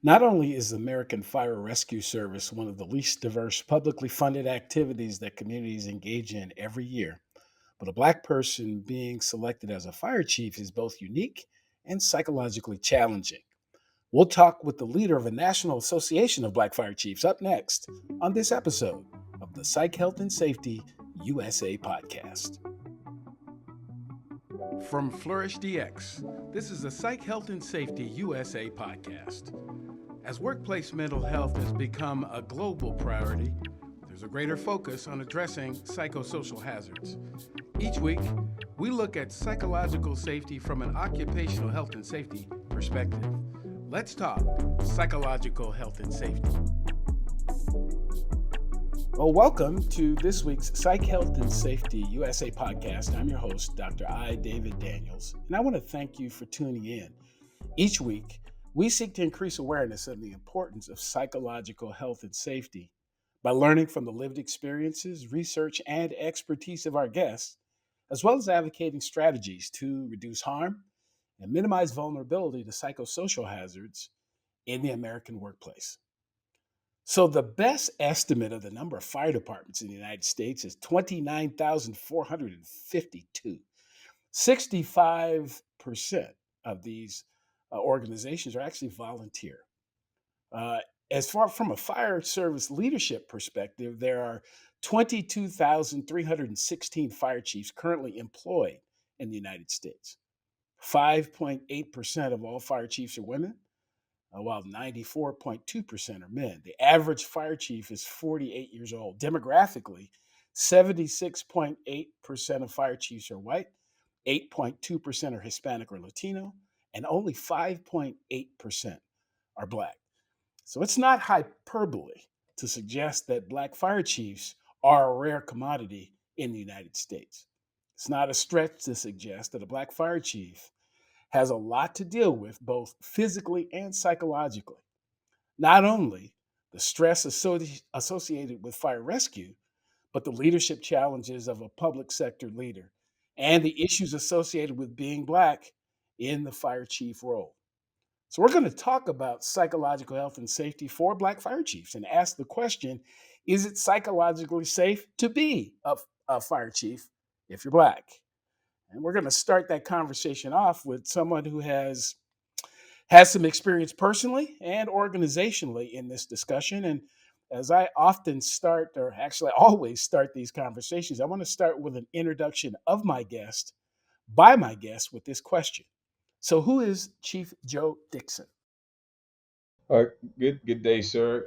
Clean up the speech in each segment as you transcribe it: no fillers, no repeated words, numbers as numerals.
Not only is the American Fire Rescue Service one of the least diverse publicly funded activities that communities engage in every year, but a Black person being selected as a fire chief is both unique and psychologically challenging. We'll talk with the leader of the National Association of Black Fire Chiefs up next on this episode of the Psych Health and Safety USA podcast. From Flourish DX, this is the Psych Health and Safety USA podcast. As workplace mental health has become a global priority, there's a greater focus on addressing psychosocial hazards. Each week, we look at psychological safety from an occupational health and safety perspective. Let's talk psychological health and safety. Well, welcome to this week's Psych Health and Safety USA podcast. I'm your host, Dr. I. David Daniels, and I want to thank you for tuning in. Each week, we seek to increase awareness of the importance of psychological health and safety by learning from the lived experiences, research, and expertise of our guests, as well as advocating strategies to reduce harm and minimize vulnerability to psychosocial hazards in the American workplace. So, the best estimate of the number of fire departments in the United States is 29,452. 65% of these organizations are actually volunteer. Uh, as far from a fire service leadership perspective, there are 22,316 fire chiefs currently employed in the United States. 5.8% of all fire chiefs are women, while 94.2% are men. The average fire chief is 48 years old. Demographically, 76.8% of fire chiefs are white, 8.2% are Hispanic or Latino, and only 5.8% are Black. So it's not hyperbole to suggest that Black fire chiefs are a rare commodity in the United States. It's not a stretch to suggest that a Black fire chief has a lot to deal with, both physically and psychologically. Not only the stress associated with fire rescue, but the leadership challenges of a public sector leader and the issues associated with being Black in the fire chief role. So, we're going to talk about psychological health and safety for Black fire chiefs and ask the question, is it psychologically safe to be a fire chief if you're Black? And we're going to start that conversation off with someone who has some experience personally and organizationally in this discussion. And as I often start, or actually always start these conversations, I want to start with an introduction of my guest by my guest with this question. So, who is Chief Joe Dixon? Uh, good day, sir.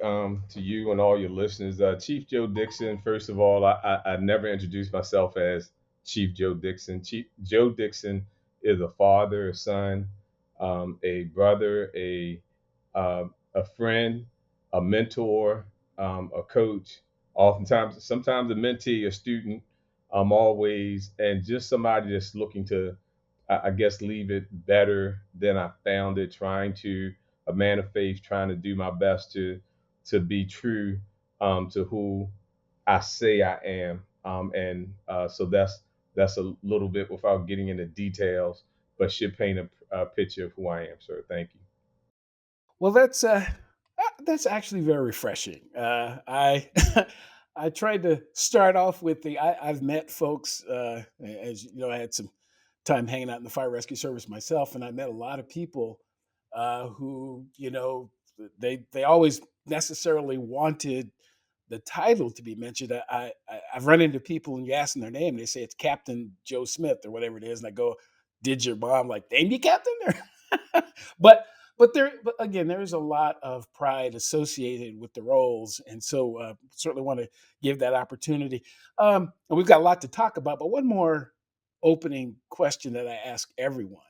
To you and all your listeners. Chief Joe Dixon. First of all, I never introduced myself as Chief Joe Dixon. Chief Joe Dixon is a father, a son, a brother, a friend, a mentor, a coach. Oftentimes, sometimes a mentee, a student. Always, and just somebody that's looking to, I guess, leave it better than I found it. Trying to a man of faith, trying to do my best to be true to who I say I am. So that's a little bit without getting into details, but should paint a picture of who I am, sir. Thank you. Well, that's actually very refreshing. I I tried to start off with I've met folks, as you know, I had some time hanging out in the fire rescue service myself, and I met a lot of people who, they always necessarily wanted the title to be mentioned. I've run into people and you ask them their name, they say it's Captain Joe Smith or whatever it is, and I go, "Did your mom like name you Captain?" but but again, there is a lot of pride associated with the roles, and so certainly want to give that opportunity. And we've got a lot to talk about, but one more opening question that I ask everyone,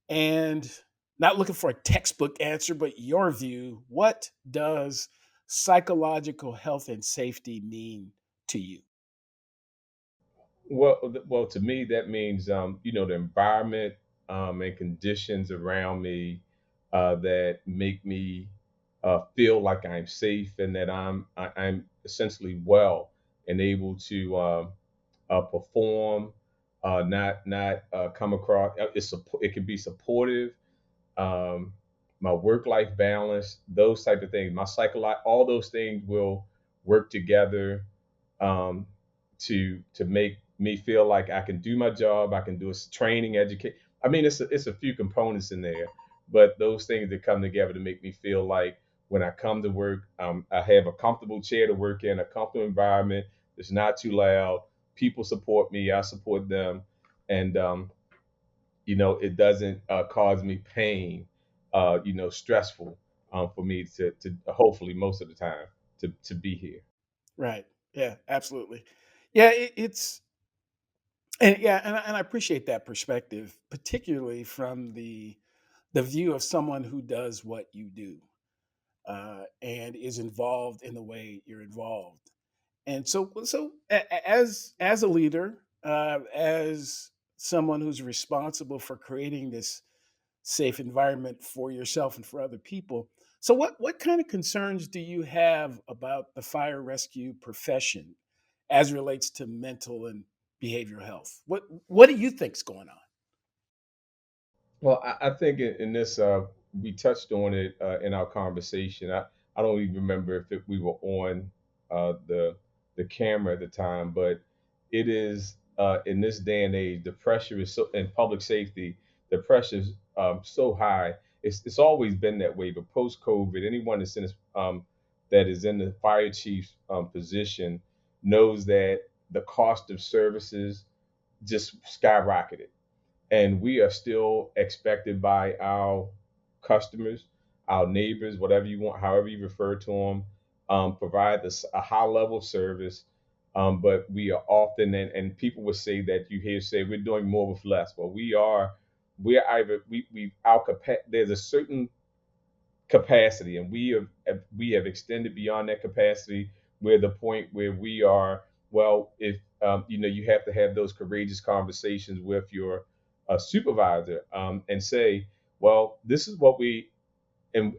and not looking for a textbook answer, but your view. What does psychological health and safety mean to you? Well, to me, that means the environment and conditions around me that make me feel like I'm safe and that I'm essentially well and able to perform, not come across. It can be supportive, um, my work-life balance, those type of things, my psychology, all those things will work together um, to make me feel like I can do my job. I can do a training, educate. I mean, it's a few components in there, but those things that come together to make me feel like when I come to work, I have a comfortable chair to work in, a comfortable environment. It's not too loud. People support me. I support them, and it doesn't cause me pain. Stressful for me to hopefully most of the time to be here. Right. Yeah, absolutely. Yeah, it's and yeah, and I appreciate that perspective, particularly from the view of someone who does what you do and is involved in the way you're involved. And as a leader, as someone who's responsible for creating this safe environment for yourself and for other people. So what kind of concerns do you have about the fire rescue profession as relates to mental and behavioral health? What do you think's going on? Well, I think in this, we touched on it in our conversation. I don't even remember if we were on the camera at the time, but it is in this day and age, the pressure is so in public safety, the pressure is so high. It's always been that way, but post COVID, anyone that is in the fire chief position knows that the cost of services just skyrocketed, and we are still expected by our customers, our neighbors, whatever you want, however you refer to them, provide a high level of service. But we are often, and people would say that you hear say we're doing more with less. Well, we are either we our there's a certain capacity, and we have extended beyond that capacity. We're the point where we are. Well, if you have to have those courageous conversations with your supervisor and say, well, this is what we and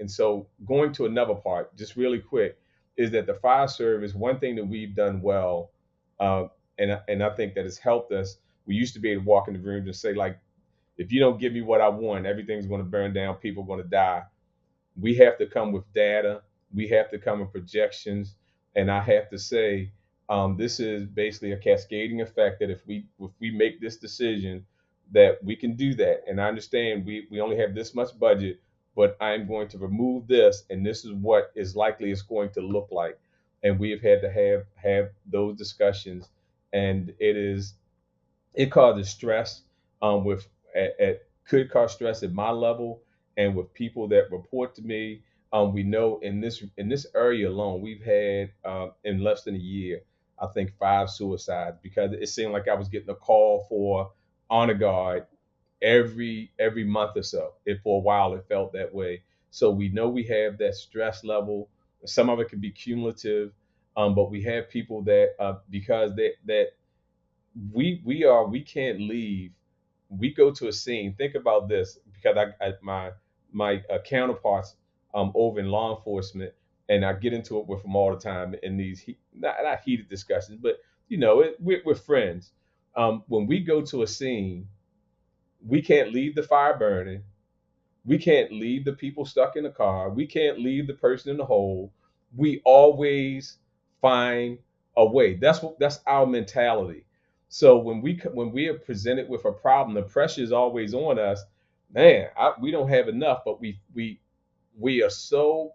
so going to another part, just really quick, is that the fire service. One thing that we've done well, uh, and I think that has helped us. We used to be able to walk in the rooms and say like, if you don't give me what I want, everything's going to burn down. People are going to die. We have to come with data. We have to come with projections, and I have to say, this is basically a cascading effect that if we make this decision, that we can do that. And I understand we only have this much budget, but I'm going to remove this, and this is what is likely it's going to look like. And we have had to have those discussions, and it causes stress with could cause stress at my level and with people that report to me. We know in this area alone, we've had in less than a year, I think 5 suicides because it seemed like I was getting a call for honor guard every month or so. If for a while it felt that way. So we know we have that stress level. Some of it can be cumulative, but we have people that because that we can't leave. We go to a scene. Think about this, because my counterparts over in law enforcement, and I get into it with them all the time in these not heated discussions, but we're friends. When we go to a scene, we can't leave the fire burning. We can't leave the people stuck in the car. We can't leave the person in the hole. We always find a way. That's our mentality. So when we are presented with a problem, the pressure is always on us. Man, we don't have enough, but we are so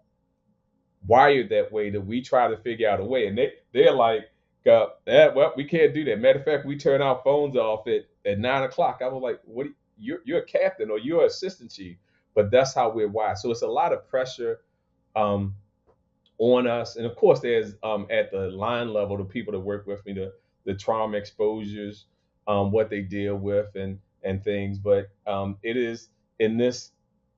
wired that way that we try to figure out a way. And they're like, well, we can't do that. Matter of fact, we turn our phones off at 9 o'clock. I was like, what? You're a captain or you're an assistant chief, but that's how we're wired. So it's a lot of pressure um, on us, and of course, there's at the line level the people that work with me, the trauma exposures, what they deal with, and things. But it is in this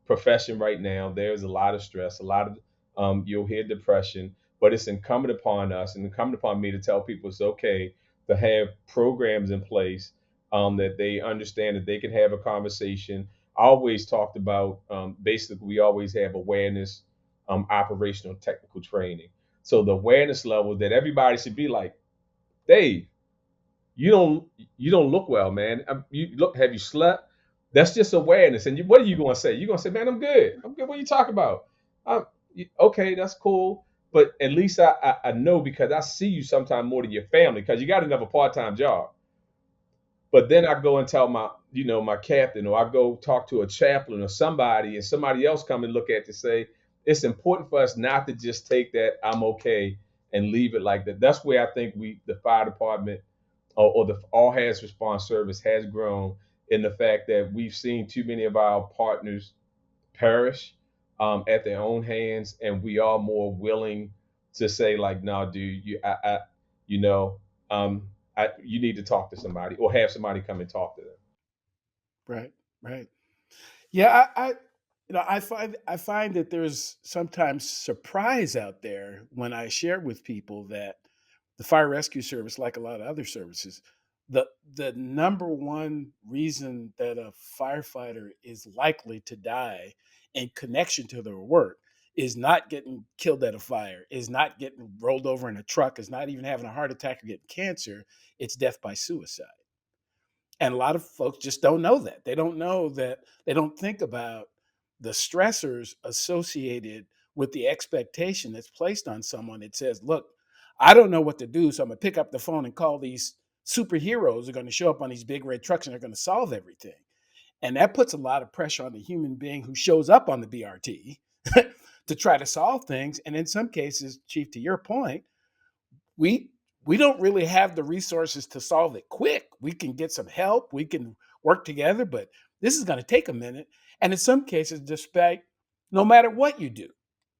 profession right now. There's a lot of stress, a lot of you'll hear depression, but it's incumbent upon us and incumbent upon me to tell people it's okay to have programs in place that they understand that they can have a conversation. I always talked about basically we always have awareness, operational technical training. So the awareness level that everybody should be like, Dave, you don't you don't look well, man. You look, have you slept? That's just awareness. And what are you going to say? You're going to say, man, I'm good. I'm good. What are you talking about? I'm, okay, that's cool. But at least I know, because I see you sometime more than your family, because you got another part-time job. But then I go and tell my captain, or I go talk to a chaplain or somebody, and somebody else come and look at it to say, it's important for us not to just take that I'm okay and leave it like that. That's where I think the fire department, or the all hazards response service, has grown, in the fact that we've seen too many of our partners perish at their own hands, and we are more willing to say, like, no, dude, you know, um, you need to talk to somebody, or have somebody come and talk to them. Right, right. Yeah, I find that there's sometimes surprise out there when I share with people that the fire rescue service, like a lot of other services, the number one reason that a firefighter is likely to die in connection to their work is not getting killed at a fire, is not getting rolled over in a truck, is not even having a heart attack or getting cancer. It's death by suicide. And a lot of folks just don't know that. They don't know that. They don't think about the stressors associated with the expectation that's placed on someone. It says, look, I don't know what to do, so I'm going to pick up the phone and call these superheroes who are going to show up on these big red trucks and they're going to solve everything. And that puts a lot of pressure on the human being who shows up on the BRT to try to solve things. And in some cases, Chief, to your point, we we don't really have the resources to solve it quick. We can get some help, we can work together, but this is going to take a minute. And in some cases, despite no matter what you do,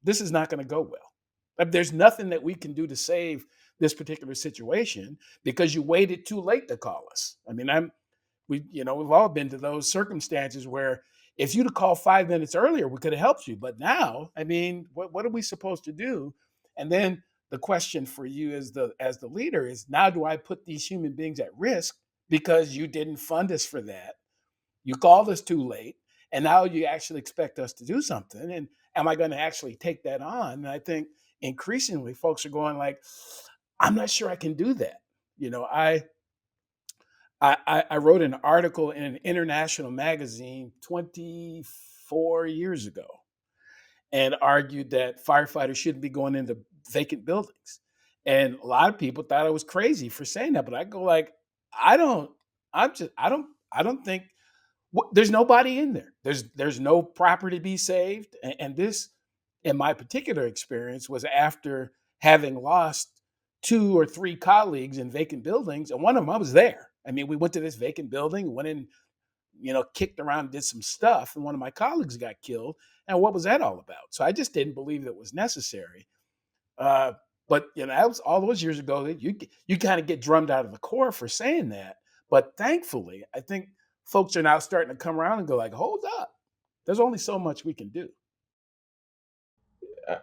this is not going to go well. There's nothing that we can do to save this particular situation because you waited too late to call us. I mean, we've all been to those circumstances where if you'd have called 5 minutes earlier, we could have helped you. But now, I mean, what are we supposed to do? And then the question for you as the leader is, now do I put these human beings at risk because you didn't fund us for that? You called us too late, and now you actually expect us to do something. And am I going to actually take that on? And I think increasingly folks are going like, I'm not sure I can do that. You know, I wrote an article in an international magazine 24 years ago and argued that firefighters shouldn't be going into vacant buildings. And a lot of people thought I was crazy for saying that, but I go like, I don't, I don't think there's nobody in there. There's no property to be saved, and this, in my particular experience, was after having lost two or three colleagues in vacant buildings, and one of them I was there. I mean, we went to this vacant building, went in, kicked around, did some stuff, and one of my colleagues got killed. And what was that all about? So I just didn't believe that was necessary. Uh, but that was all those years ago. That you kind of get drummed out of the Corps for saying that. But thankfully, I think folks are now starting to come around and go like, hold up, there's only so much we can do.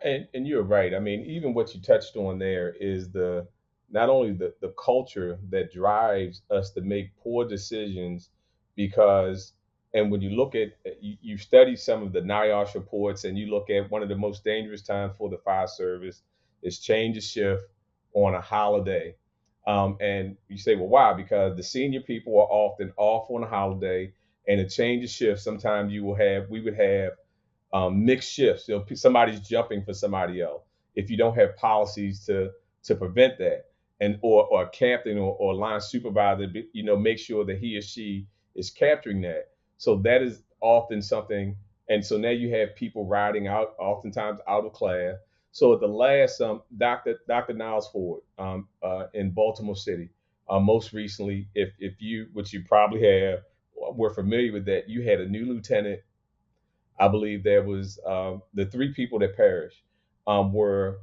And you're right. I mean, even what you touched on there is the not only the culture that drives us to make poor decisions, because, and when you look at, you study some of the NIOSH reports, and you look at one of the most dangerous times for the fire service is change of shift on a holiday. And you say, well, why? Because the senior people are often off on a holiday, and a change of shift. Sometimes we would have mixed shifts. Somebody's jumping for somebody else. If you don't have policies to prevent that, and or a captain or line supervisor, make sure that he or she is capturing that. So that is often something. And so now you have people riding out, oftentimes out of class. So at the last, Dr. Niles Ford in Baltimore City, most recently, if you, which you probably have, were familiar with that, you had a new lieutenant. I believe there was the three people that perished were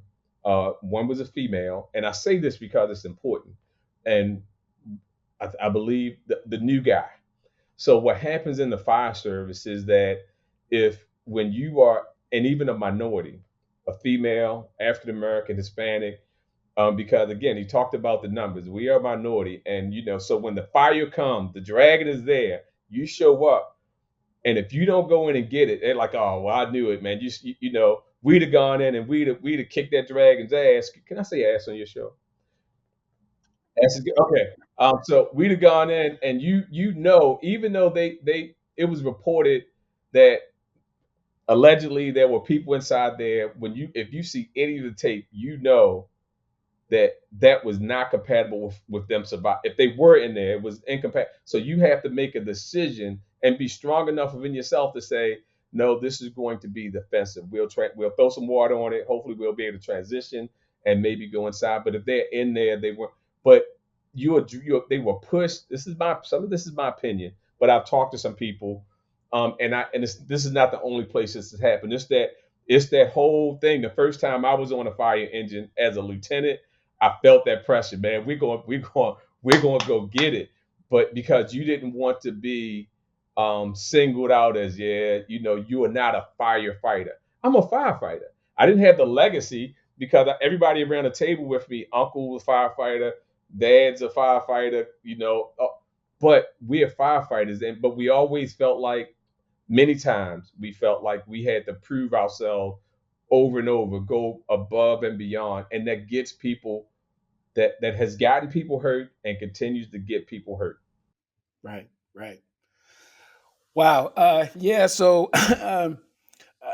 one was a female, and I say this because it's important, and I believe the new guy. So what happens in the fire service is that if when you are, and even a minority, a female, African American, Hispanic, because again, he talked about the numbers. We are a minority, and so when the fire comes, the dragon is there. You show up, and if you don't go in and get it, they're like, "Oh, well, I knew it, man. We'd have gone in and we'd have kicked that dragon's ass." Can I say ass on your show? Ass is good. Okay. So we'd have gone in, and even though it was reported that allegedly there were people inside there. When you if you see any of the tape, you know that that was not compatible with them survive. If they were in there, it was incompatible. So you have to make a decision and be strong enough within yourself to say, no, this is going to be defensive. We'll throw some water on it. Hopefully, we'll be able to transition and maybe go inside. But if they're in there, they were. But they were pushed. Some of this is my opinion, but I've talked to some people, this is not the only place this has happened. It's that whole thing. The first time I was on a fire engine as a lieutenant, I felt that pressure, man. We're going to go get it. But because you didn't want to be singled out as, yeah, you are not a firefighter. I'm a firefighter. I didn't have the legacy because everybody around the table with me, uncle was a firefighter, dad's a firefighter, but we're firefighters. But we always felt like, many times we felt like we had to prove ourselves over and over, go above and beyond, and that gets people that has gotten people hurt and continues to get people hurt. Right, right. Wow. Yeah. So,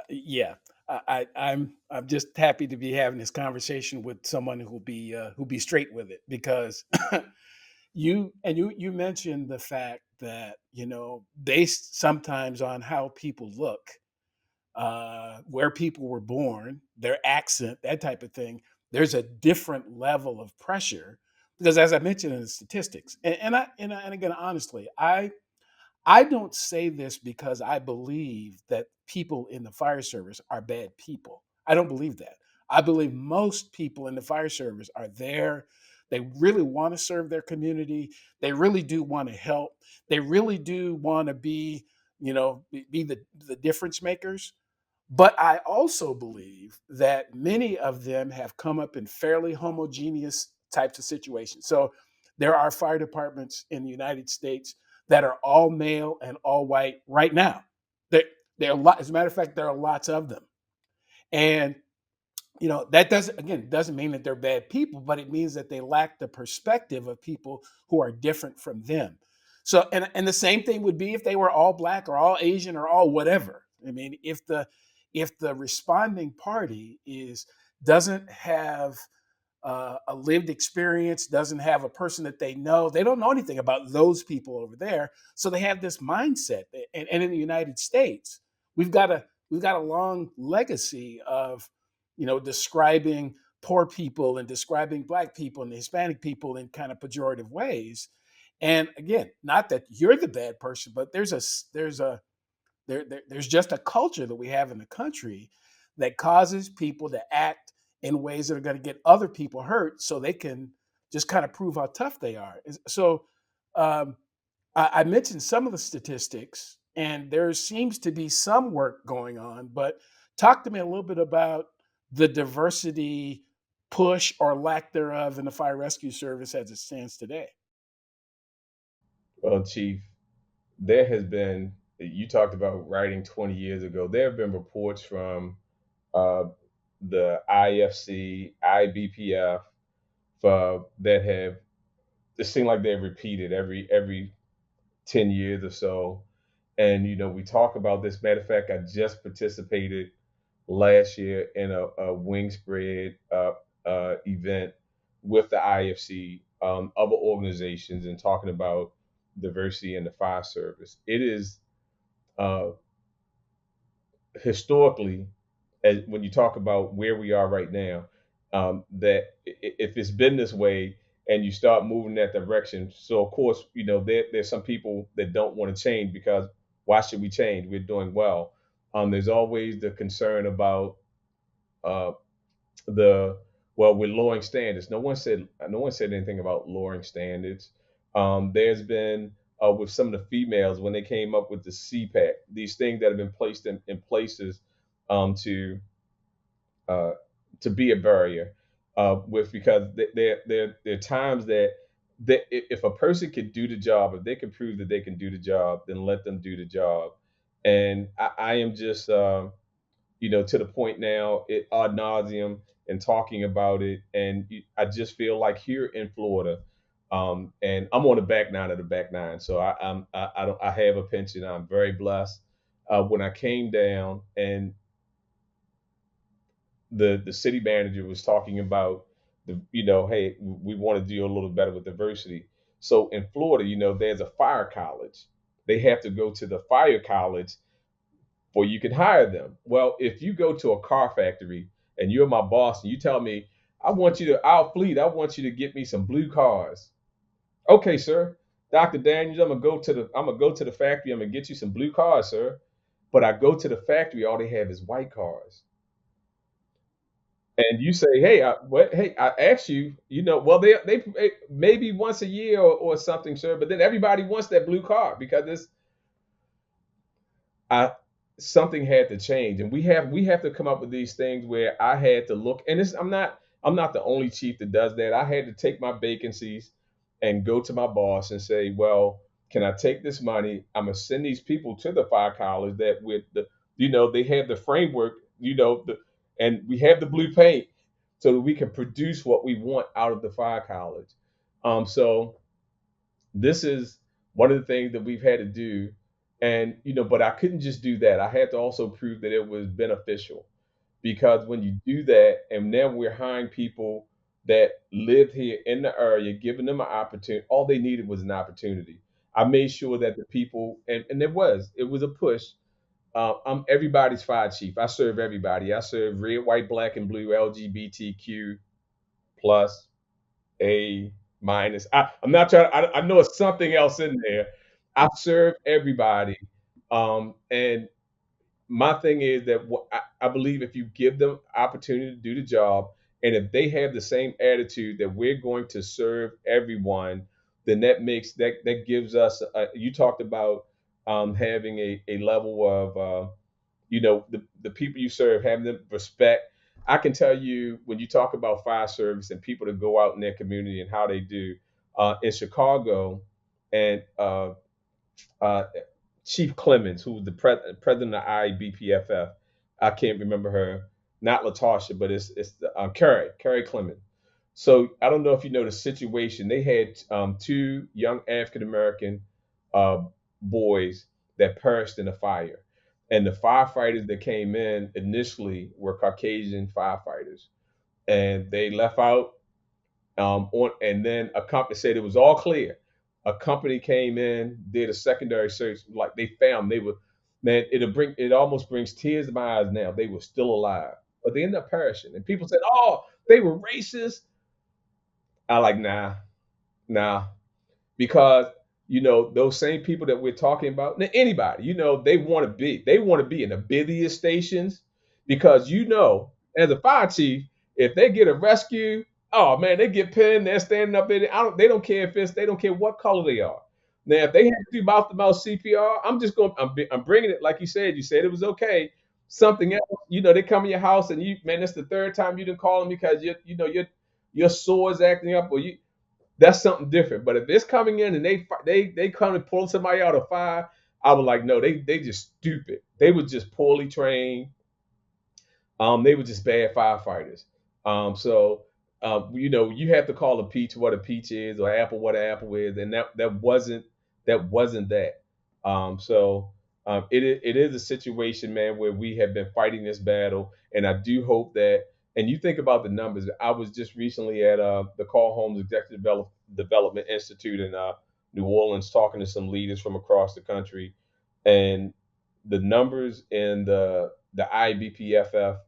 yeah, I'm just happy to be having this conversation with someone who'll be straight with it, because you mentioned the fact that based sometimes on how people look, where people were born, their accent, that type of thing, there's a different level of pressure. Because as I mentioned in the statistics, and again, honestly, I don't say this because I believe that people in the fire service are bad people. I don't believe that. I believe most people in the fire service are there. They really want to serve their community. They really do want to help. They really do want to be the difference makers. But I also believe that many of them have come up in fairly homogeneous types of situations. So there are fire departments in the United States that are all male and all white right now. There, there are as a matter of fact, there are lots of them. And that doesn't mean that they're bad people, but it means that they lack the perspective of people who are different from them. So, and the same thing would be if they were all black or all Asian or all whatever. I mean, if the responding party is doesn't have a lived experience, doesn't have a person that they don't know anything about those people over there, so they have this mindset. And in the United States, we've got a long legacy of describing poor people and describing black people and Hispanic people in kind of pejorative ways. And again, not that you're the bad person, but there's just a culture that we have in the country that causes people to act in ways that are going to get other people hurt, so they can just kind of prove how tough they are. So um, I mentioned some of the statistics, and there seems to be some work going on. But talk to me a little bit about the diversity push or lack thereof in the fire rescue service as it stands today. Well, Chief, there has been, you talked about writing 20 years ago. There have been reports from uh, the IFC, IBPF, that have, it seemed like they've repeated every 10 years or so. And, we talk about this. Matter of fact, I just participated last year in a wing spread event with the IFC, other organizations, and talking about diversity in the fire service. It is uh, historically, as when you talk about where we are right now, that if it's been this way and you start moving that direction, so of course, there's some people that don't want to change because why should we change? We're doing well. There's always the concern about uh, the well, we're lowering standards. No one said anything about lowering standards. There's been with some of the females when they came up with the CPAC, these things that have been placed in places to uh, to be a barrier with because there are times that if a person can do the job, if they can prove that they can do the job, then let them do the job. And I am just to the point now ad nauseum and talking about it. And I just feel like here in Florida, And I'm on the back nine of the back nine, so I don't I have a pension. I'm very blessed. When I came down, and the city manager was talking about hey, we want to do a little better with diversity. So in Florida, there's a fire college. They have to go to the fire college for you can hire them. Well, if you go to a car factory and you're my boss and you tell me, our fleet, I want you to get me some blue cars. Okay, sir. Dr. Daniels, I'm gonna go to the factory, I'm gonna get you some blue cars, sir. But I go to the factory, all they have is white cars. And you say, hey, I asked you, well, they maybe once a year or something, sir. But then everybody wants that blue car because I something had to change, and we have to come up with these things where I had to look, and I'm not the only chief that does that. I had to take my vacancies and go to my boss and say, well, can I take this money? I'm gonna send these people to the fire college that with they have the framework, and we have the blue paint so that we can produce what we want out of the fire college. So this is one of the things that we've had to do. And but I couldn't just do that. I had to also prove that it was beneficial, because when you do that, and now we're hiring people that live here in the area, giving them an opportunity. All they needed was an opportunity. I made sure that the people, and it was a push. I'm everybody's fire chief. I serve everybody. I serve red, white, black, and blue, LGBTQ plus, A minus. I'm not trying. I know it's something else in there. I serve everybody, and my thing is that I believe if you give them opportunity to do the job, and if they have the same attitude that we're going to serve everyone, then that gives us. You talked about having a level of the people you serve, having them respect. I can tell you, when you talk about fire service and people that go out in their community and how they do in Chicago, and uh, Chief Clemens, who was the president of IABPFF. I can't remember her, not Latasha, but it's Carrie Clemens. So I don't know if you know the situation. They had two young African American uh, boys that perished in a fire, and the firefighters that came in initially were Caucasian firefighters, and they left out and then a company said it was all clear. A company came in, did a secondary search, like they found they were, man, it almost brings tears to my eyes now. They were still alive, but they ended up perishing. And people said, oh, they were racist. I like, nah, because those same people that we're talking about, now anybody, they want to be in the busiest stations, because as a fire chief, if they get a rescue, oh man, they get pinned, they're standing up in it. They don't care they don't care what color they are. Now if they have to do mouth to mouth CPR, I'm bringing it, like you said it was okay. Something else, they come in your house, and that's the third time you didn't call them because your sore is acting up, or that's something different. But if it's coming in and they come and pull somebody out of fire, I was like, no, they just stupid. They were just poorly trained. They were just bad firefighters. So you have to call a peach what a peach is, or apple what an apple is, and that wasn't that. It is a situation, man, where we have been fighting this battle, and I do hope that. And you think about the numbers. I was just recently at the Call Homes Executive Development Institute in New Orleans, talking to some leaders from across the country, and the numbers in the IBPFF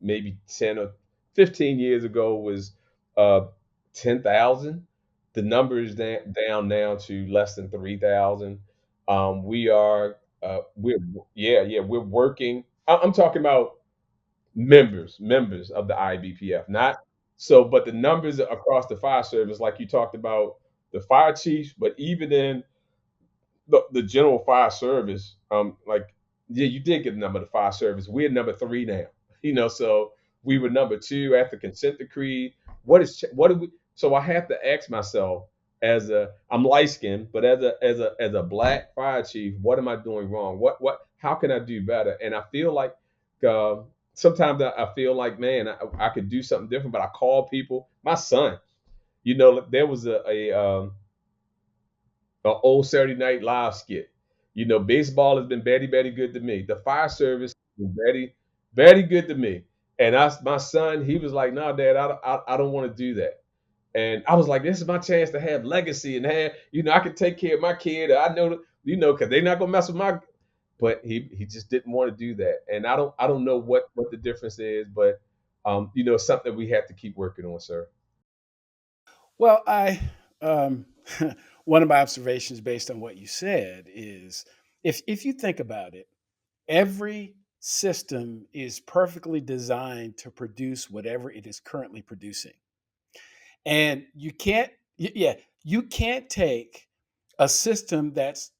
maybe 10 or 15 years ago was uh, 10,000. The number is down now to less than 3,000. We are, we're, yeah, we're working. I'm talking about members of the IBPF, not so, but the numbers across the fire service, like you talked about the fire chiefs, but even in the general fire service, like, yeah, you did get the number of the fire service. We're number three now, so we were number two after consent decree. What do we? So I have to ask myself, I'm light skinned, but as a black fire chief, what am I doing wrong? How can I do better? And I feel like uh, sometimes I feel like, man, I could do something different, but I call people. My son. There was a old Saturday Night Live skit. Baseball has been very, very good to me. The fire service has been very, very good to me. And my son, he was like, "No, Dad, I don't want to do that." And I was like, "This is my chance to have legacy and have, I can take care of my kid. I know, because they're not gonna mess with my." But he just didn't want to do that. And I don't know what the difference is, but something we have to keep working on, sir. Well, um, one of my observations based on what you said is if you think about it, every system is perfectly designed to produce whatever it is currently producing. And yeah, you can't take a system that's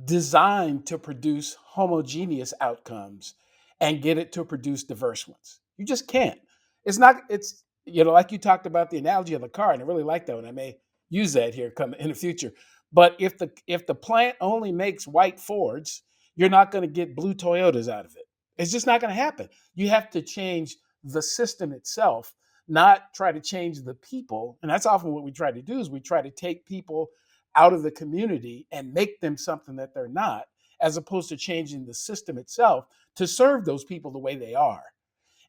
designed to produce homogeneous outcomes and get it to produce diverse ones. You just can't. It's, like you talked about the analogy of the car, and I really like that one. I may use that here come in the future. But if the plant only makes white Fords, you're not going to get blue Toyotas out of it. It's just not going to happen. You have to change the system itself, not try to change the people. And that's often what we try to do is we try to take people out of the community and make them something that they're not, as opposed to changing the system itself to serve those people the way they are.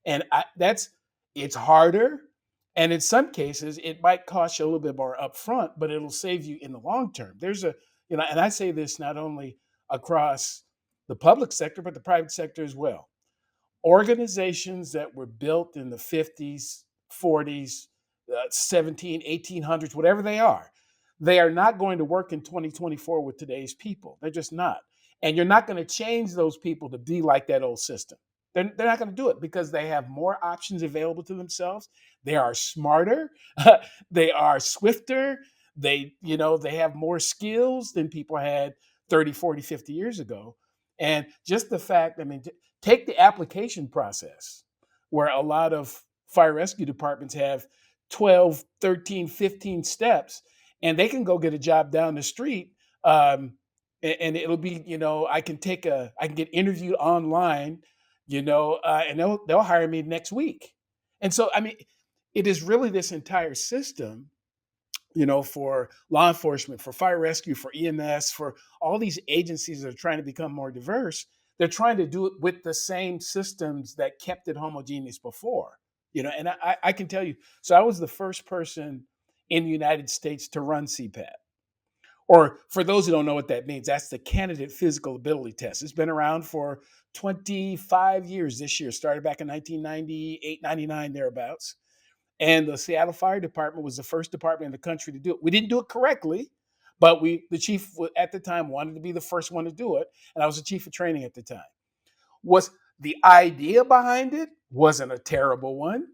And it's harder. And in some cases, it might cost you a little bit more upfront, but it'll save you in the long term. And I say this not only across the public sector, but the private sector as well. Organizations that were built in the 50s, 40s, 17, 1800s, whatever they are not going to work in 2024 with today's people. They're just not. And you're not going to change those people to be like that old system. They're not going to do it because they have more options available to themselves. They are smarter. They are swifter. They have more skills than people had 30, 40, 50 years ago. And just the fact, I mean, take the application process where a lot of fire rescue departments have 12, 13, 15 steps, and they can go get a job down the street. And it'll be, I can get interviewed online, and they'll hire me next week. And so, I mean, it is really this entire system, for law enforcement, for fire rescue, for EMS, for all these agencies that are trying to become more diverse. They're trying to do it with the same systems that kept it homogeneous before. And I can tell you, so I was the first person in the United States to run CPAT. Or for those who don't know what that means, that's the Candidate Physical Ability Test. It's been around for 25 years this year, started back in 1998, 99, thereabouts. And the Seattle Fire Department was the first department in the country to do it. We didn't do it correctly, but the chief at the time wanted to be the first one to do it. And I was the chief of training at the time. Was the idea behind it wasn't a terrible one,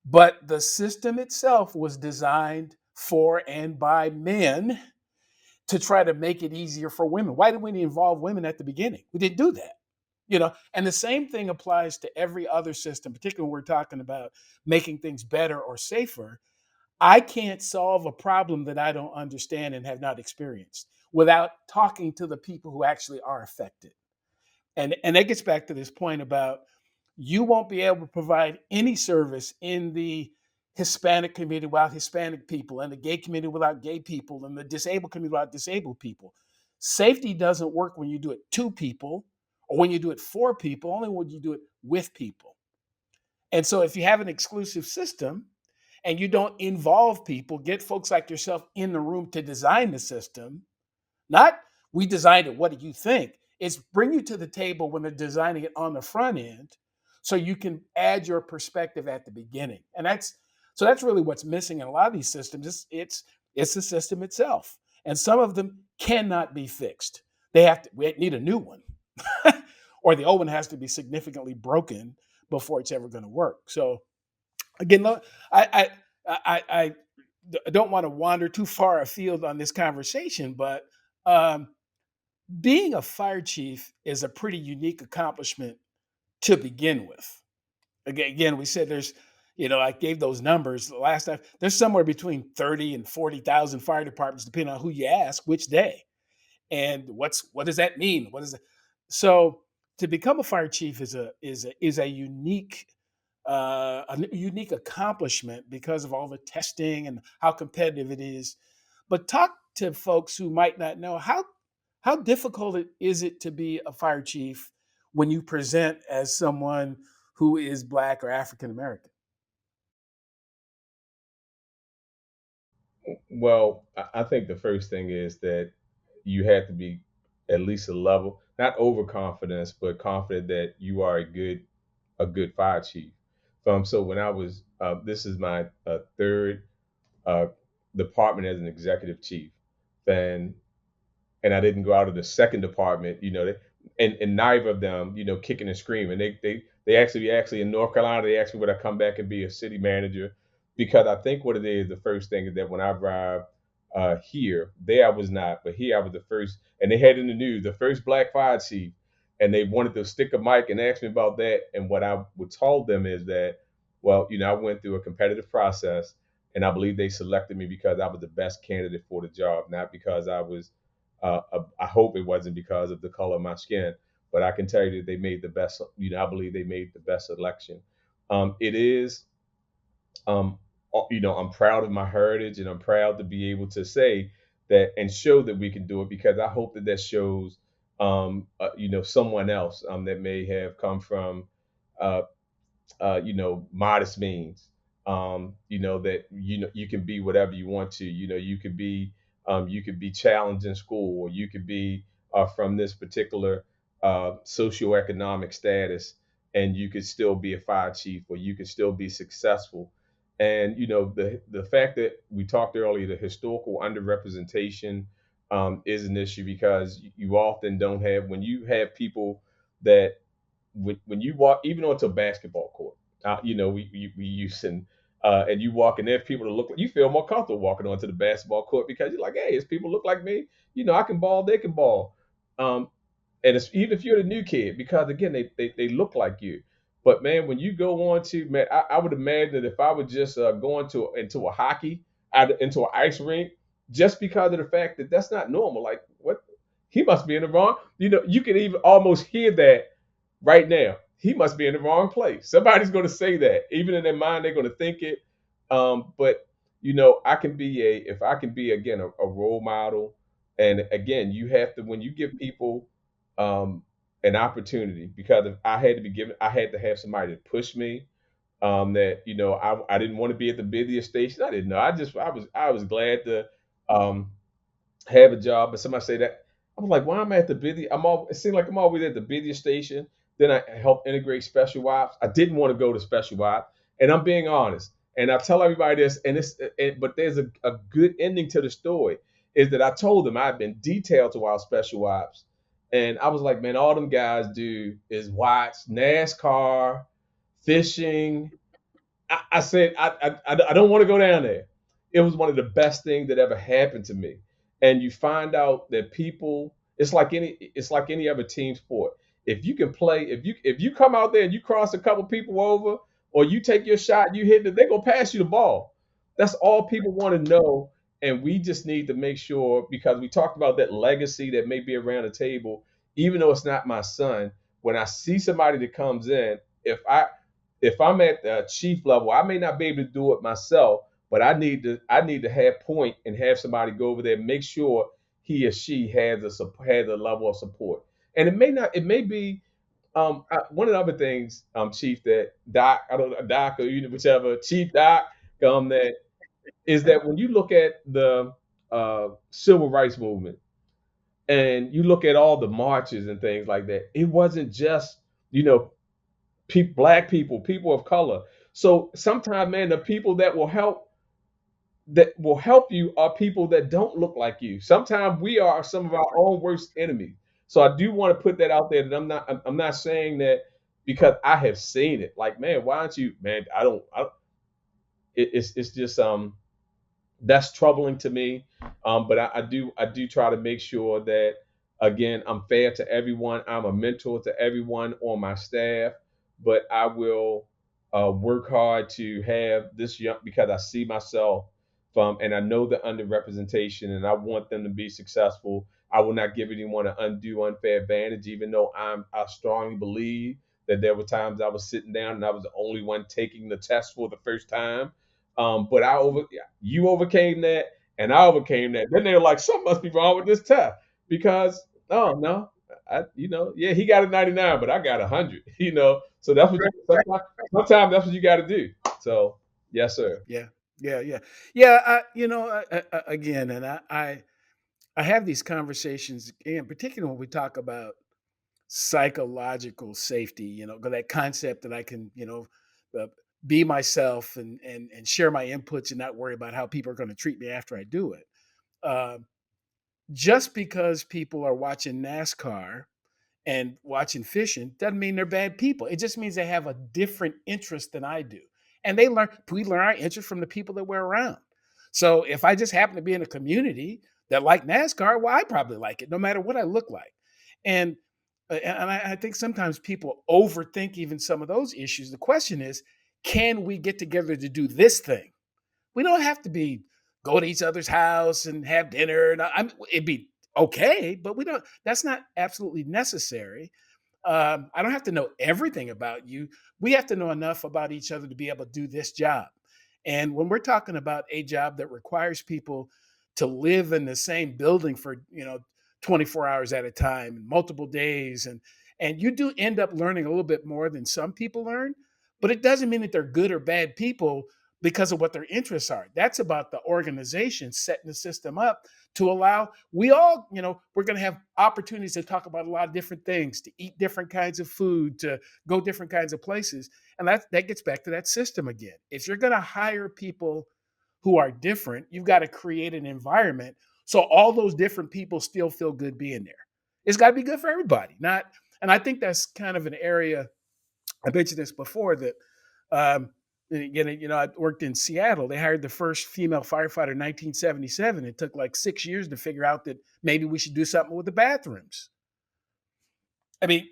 but the system itself was designed for and by men to try to make it easier for women. Why did we involve women at the beginning? We didn't do that. And the same thing applies to every other system, particularly when we're talking about making things better or safer. I can't solve a problem that I don't understand and have not experienced without talking to the people who actually are affected. And that gets back to this point about you won't be able to provide any service in the Hispanic community without Hispanic people, and the gay community without gay people, and the disabled community without disabled people. Safety doesn't work when you do it to people or when you do it for people, only when you do it with people. And so if you have an exclusive system and you don't involve people, get folks like yourself in the room to design the system, not we designed it, what do you think? It's bring you to the table when they're designing it on the front end so you can add your perspective at the beginning. And that's really what's missing in a lot of these systems. It's the system itself. And some of them cannot be fixed. We need a new one. Or the old one has to be significantly broken before it's ever going to work. So again, look, I don't want to wander too far afield on this conversation, but um, being a fire chief is a pretty unique accomplishment to begin with. Again, we said I gave those numbers the last time. There's somewhere between 30 and 40,000 fire departments, depending on who you ask, which day. And what does that mean? What is it? So to become a fire chief is a unique a unique accomplishment because of all the testing and how competitive it is. But talk to folks who might not know how difficult is it to be a fire chief when you present as someone who is Black or African American. Well, I think the first thing is that you have to be at least a level, not overconfidence, but confident that you are a good fire chief. So when I was, this is my third uh, department as an executive chief, then and I didn't go out of the second department, and neither of them, kicking and screaming. They actually in North Carolina, they asked me would I come back and be a city manager, because I think what it is, the first thing is that when I arrived here, there I was not, but here I was the first, and they had in the news the first Black fire chief, and they wanted to stick a mic and ask me about that, and what I would told them is that, well, I went through a competitive process, and I believe they selected me because I was the best candidate for the job, not because I was I hope it wasn't because of the color of my skin, but I can tell you that they made the best. I believe they made the best election. It is, I'm proud of my heritage, and I'm proud to be able to say that and show that we can do it, because I hope that that shows, someone else that may have come from uh, modest means. That you can be whatever you want to. You could be challenged in school, or you could be from this particular socioeconomic status, and you could still be a fire chief, or you could still be successful. And the fact that we talked earlier, the historical underrepresentation is an issue, because you often don't have, when you have people that, when you walk even onto a basketball court, we use, and you walk in there, people that look like, you feel more comfortable walking onto the basketball court, because you're like, hey, it's people look like me, I can ball, they can ball. Um, and it's, even if you're the new kid, because again, they look like you. But man, when you go on to, man, I would imagine that if I would just go into a hockey, into an ice rink, just because of the fact that that's not normal. Like, what? He must be in the wrong. You can even almost hear that right now. He must be in the wrong place. Somebody's going to say that. Even in their mind, they're going to think it. But I can be if I can be, again, a role model. And again, you have to, when you give people an opportunity, because if I had to be given, I had to have somebody to push me. That I didn't want to be at the busiest station. I didn't know. I was glad to um, have a job, but somebody say that, I was like, why am I at the busy? It seems like I'm always at the busiest station. Then I help integrate special ops. I didn't want to go to special ops, and I'm being honest. And I tell everybody this, but there's a good ending to the story. Is that I told them I've been detailed to our special ops, and I was like, man, all them guys do is watch NASCAR, fishing. I said I don't want to go down there. It was one of the best things that ever happened to me. And you find out that people, it's like any other team sport. If you can play, if you come out there and you cross a couple people over, or you take your shot, you hit it, they're gonna pass you the ball. That's all people want to know. And we just need to make sure, because we talked about that legacy that may be around the table, even though it's not my son. When I see somebody that comes in, if I'm at the chief level, I may not be able to do it myself, but I need to have point and have somebody go over there and make sure he or she has a level of support. And it may be one of the other things, Chief, that Doc, I don't know, Doc, or whichever, Chief Doc, that is that when you look at the civil rights movement, and you look at all the marches and things like that, it wasn't just you know black people, people of color. So sometimes, man, the people that will help you are people that don't look like you. Sometimes we are some of our own worst enemies. So I do want to put that out there, that I'm not saying that because I have seen it. Like, man, why aren't you, man? It's just that's troubling to me. But I do try to make sure that, again, I'm fair to everyone. I'm a mentor to everyone on my staff, but I will work hard to have this young, because I see myself from, and I know the underrepresentation, and I want them to be successful. I will not give anyone an undue, unfair advantage, even though I strongly believe that there were times I was sitting down and I was the only one taking the test for the first time. But you overcame that, and I overcame that. Then they were like, something must be wrong with this test because oh no, yeah, he got a 99, but I got 100. So that's what sometimes that's what you got to do. So yes, sir. Yeah, yeah. Again, and I have these conversations, and particularly when we talk about psychological safety. That concept that I can, uh, be myself and share my inputs and not worry about how people are going to treat me after I do it. Uh, just because people are watching NASCAR and watching fishing doesn't mean they're bad people. It just means they have a different interest than I do. And we learn our interest from the people that we're around. So if I just happen to be in a community that like NASCAR, well, I probably like it no matter what I look like. And I think sometimes people overthink even some of those issues. The question is, can we get together to do this thing? We don't have to be go to each other's house and have dinner. And it'd be okay, but we don't. That's not absolutely necessary. I don't have to know everything about you. We have to know enough about each other to be able to do this job. And when we're talking about a job that requires people to live in the same building for 24 hours at a time and multiple days, and you do end up learning a little bit more than some people learn, but it doesn't mean that they're good or bad people because of what their interests are. That's about the organization setting the system up to allow we're going to have opportunities to talk about a lot of different things, to eat different kinds of food, to go different kinds of places. And that gets back to that system again. If you're going to hire people who are different, you've got to create an environment so all those different people still feel good being there. It's got to be good for everybody. And I think that's kind of an area, I mentioned this before, that again, I worked in Seattle. They hired the first female firefighter in 1977. It took like 6 years to figure out that maybe we should do something with the bathrooms. I mean,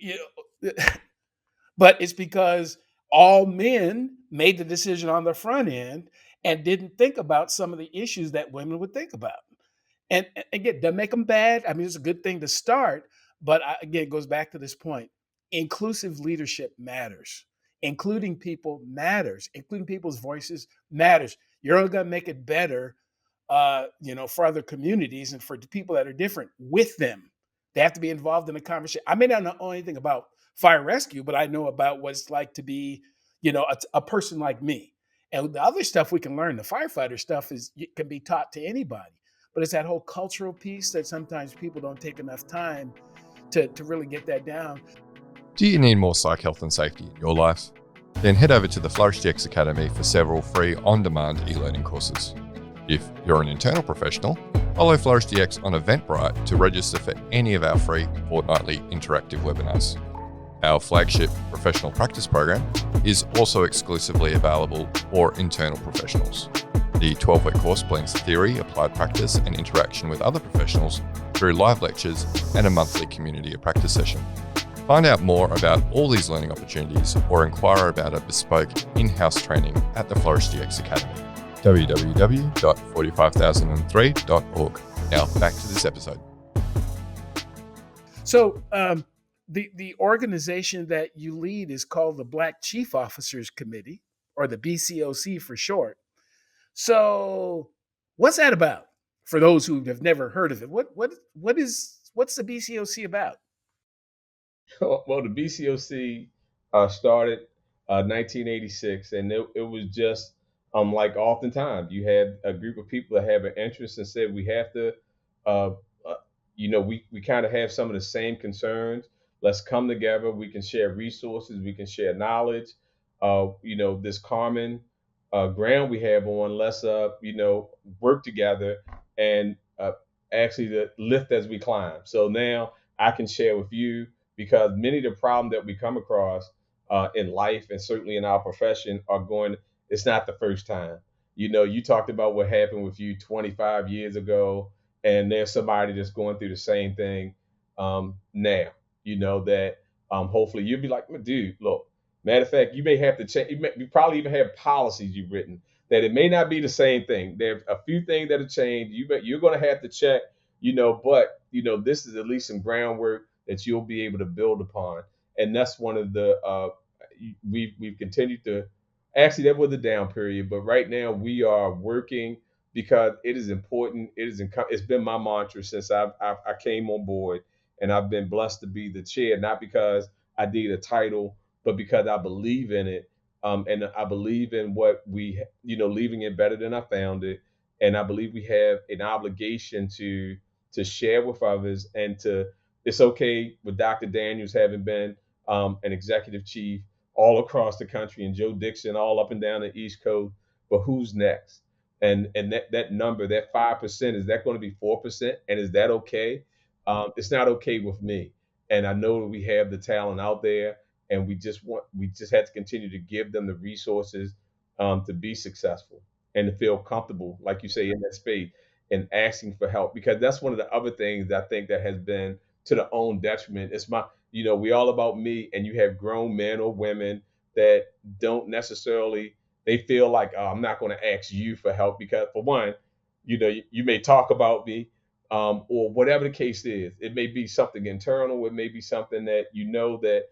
but it's because all men made the decision on the front end and didn't think about some of the issues that women would think about. And again, doesn't make them bad. I mean, it's a good thing to start, but again, it goes back to this point. Inclusive leadership matters. Including people matters. Including people's voices matters. You're only going to make it better, for other communities and for the people that are different with them. They have to be involved in the conversation. I may not know anything about fire rescue, but I know about what it's like to be, a person like me. And the other stuff we can learn, the firefighter stuff can be taught to anybody. But it's that whole cultural piece that sometimes people don't take enough time to really get that down. Do you need more psych health and safety in your life? Then head over to the Flourish DX Academy for several free on-demand e-learning courses. If you're an internal professional, follow Flourish DX on Eventbrite to register for any of our free fortnightly interactive webinars. Our flagship professional practice program is also exclusively available for internal professionals. The 12-week course blends theory, applied practice, and interaction with other professionals through live lectures and a monthly community of practice session. Find out more about all these learning opportunities or inquire about a bespoke in-house training at the Flourish DX Academy. www.45003.org. Now back to this episode. So the organization that you lead is called the Black Chief Officers Committee, or the BCOC for short. So what's that about? For those who have never heard of it, what's the BCOC about? Well, the BCOC started 1986, and it was just like oftentimes you had a group of people that have an interest and said we have to, uh, we kind of have some of the same concerns. Let's come together. We can share resources. We can share knowledge. This common ground we have on. Let's work together and actually to lift as we climb. So now I can share with you because many of the problems that we come across in life and certainly in our profession it's not the first time. You talked about what happened with you 25 years ago, and there's somebody that's going through the same thing now, that hopefully you'll be like, dude, look, matter of fact, you may have to change. You probably even have policies you've written that it may not be the same thing. There's a few things that have changed. You're going to have to check, but this is at least some groundwork that you'll be able to build upon. and that's one of the we've continued to. Actually, that was a down period, but right now we are working because it is important. It's been my mantra since I came on board, and I've been blessed to be the chair, not because I need a title, but because I believe in it, and I believe in what leaving it better than I found it, and I believe we have an obligation to share with others and to. It's okay with Dr. Daniels having been an executive chief all across the country, and Joe Dixon all up and down the East Coast. But who's next? And that number, that 5%, is that going to be 4%? And is that okay? It's not okay with me. And I know that we have the talent out there, and we just have to continue to give them the resources to be successful and to feel comfortable, like you say, in that space and asking for help. Because that's one of the other things I think that has been to the own detriment. We all about me, and you have grown men or women that don't necessarily, they feel like, oh, I'm not going to ask you for help because, for one, you may talk about me, or whatever the case is. It may be something internal. It may be something that that,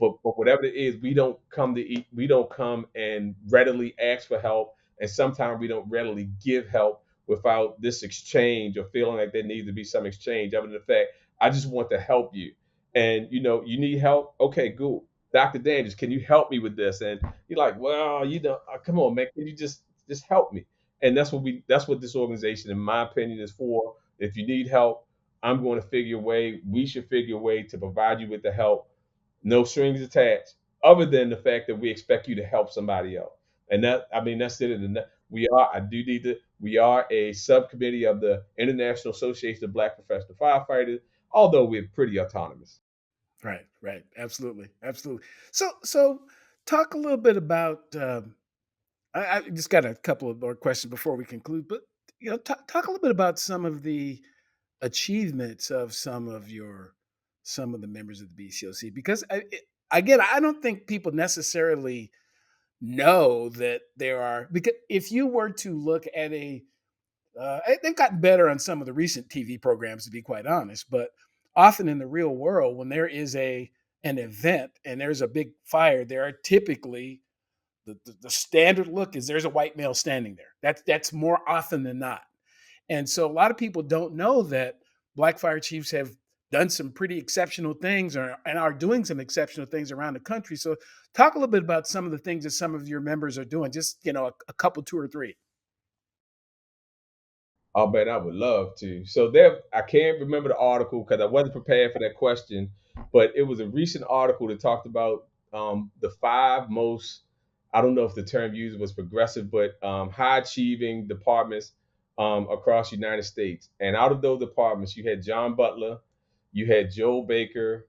but whatever it is, we don't come and readily ask for help, and sometimes we don't readily give help without this exchange or feeling like there needs to be some exchange. Other than the fact, I just want to help you, and you need help. Okay, good. Dr. Daniels, can you help me with this? And you're like, well, come on, man, can you just help me? And that's what this organization, in my opinion, is for. If you need help, I'm going to figure a way. We should figure a way to provide you with the help, no strings attached, other than the fact that we expect you to help somebody else. And that's it. And we are a subcommittee of the International Association of Black Professional Firefighters, although we're pretty autonomous. Right. Absolutely. So talk a little bit about. I just got a couple of more questions before we conclude, but talk a little bit about some of the achievements of some of the members of the BCOC, because again, I don't think people necessarily know that there are, because if you were to look at they've gotten better on some of the recent TV programs, to be quite honest, but often in the real world, when there is an event and there's a big fire, there are typically the standard look is there's a white male standing there. That's more often than not. And so a lot of people don't know that Black fire chiefs have done some pretty exceptional things, and are doing some exceptional things around the country. So talk a little bit about some of the things that some of your members are doing, just a couple, two or three. Oh man, I would love to. So there, I can't remember the article because I wasn't prepared for that question, but it was a recent article that talked about the five most. I don't know if the term used was progressive, but high achieving departments across the United States. And out of those departments, you had John Butler, you had Joe Baker.